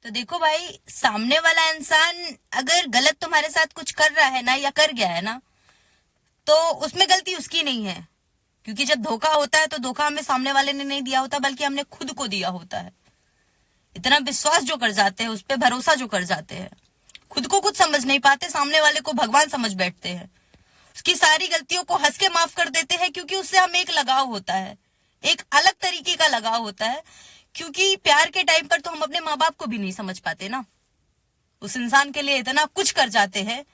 तो देखो भाई, सामने वाला इंसान अगर गलत तुम्हारे साथ कुछ कर रहा है ना, या कर गया है ना, तो उसमें गलती उसकी नहीं है। क्योंकि जब धोखा होता है तो धोखा हमें सामने वाले ने नहीं दिया होता, बल्कि हमने खुद को दिया होता है। इतना विश्वास जो कर जाते हैं, उस पर भरोसा जो कर जाते हैं, खुद को कुछ समझ नहीं पाते, सामने वाले को भगवान समझ बैठते हैं। उसकी सारी गलतियों को हंस के माफ कर देते हैं, क्योंकि उससे हमें एक लगाव होता है, एक अलग तरीके का लगाव होता है। क्योंकि प्यार के टाइम पर तो हम अपने माँ बाप को भी नहीं समझ पाते ना। उस इंसान के लिए इतना कुछ कर जाते हैं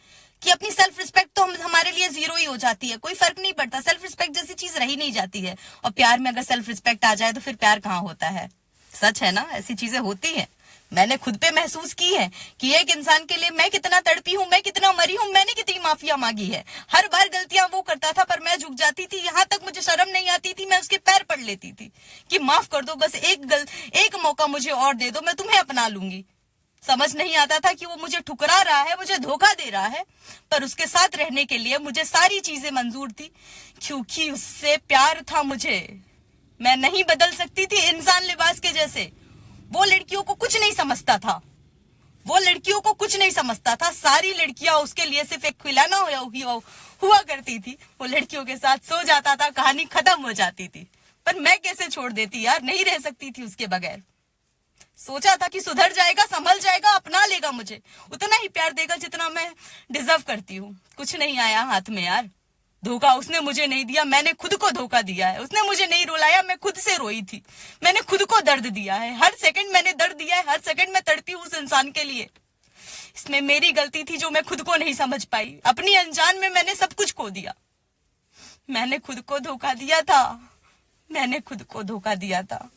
कि अपनी सेल्फ रिस्पेक्ट तो हमारे लिए जीरो ही हो जाती है। कोई फर्क नहीं पड़ता, सेल्फ रिस्पेक्ट जैसी चीज रही नहीं जाती है। और प्यार में अगर सेल्फ रिस्पेक्ट आ जाए तो फिर प्यार कहाँ होता है। सच है ना, ऐसी चीजें होती हैं। मैंने खुद पे महसूस की है कि एक इंसान के लिए मैं कितना तड़पी हूँ, मैं कितना मरी हूँ, मैंने कितनी माफिया मांगी है। हर बार गलतियां वो करता था पर मैं झुक जाती थी, यहाँ तक मुझे शर्म नहीं आती थी, मैं उसके पैर पड़ लेती थी कि माफ कर दो, बस एक मौका मुझे और दे दो, मैं तुम्हें अपना लूंगी। समझ नहीं आता था कि वो मुझे ठुकरा रहा है, मुझे धोखा दे रहा है, पर उसके साथ रहने के लिए मुझे सारी चीजें मंजूर थी, क्योंकि उससे प्यार था मुझे। मैं नहीं बदल सकती थी इंसान लिबास के जैसे। वो लड़कियों को कुछ नहीं समझता था, वो लड़कियों को कुछ नहीं समझता था। सारी लड़कियां उसके लिए सिर्फ एक खिलौना हुआ करती थी। वो लड़कियों के साथ सो जाता था, कहानी खत्म हो जाती थी। पर मैं कैसे छोड़ देती यार, नहीं रह सकती थी उसके बगैर। सोचा था कि सुधर जाएगा, संभल जाएगा, अपना लेगा मुझे, उतना ही प्यार देगा जितना मैं डिजर्व करती हूँ। कुछ नहीं आया हाथ में यार। धोखा उसने मुझे नहीं दिया, मैंने खुद को धोखा दिया है। उसने मुझे नहीं रुलाया, मैं खुद से रोई थी। मैंने खुद को दर्द दिया है, हर सेकंड मैंने दर्द दिया है, हर सेकंड मैं तड़पी हूँ उस इंसान के लिए। इसमें मेरी गलती थी जो मैं खुद को नहीं समझ पाई। अपनी अनजान में मैंने सब कुछ खो दिया। मैंने खुद को धोखा दिया था, मैंने खुद को धोखा दिया था।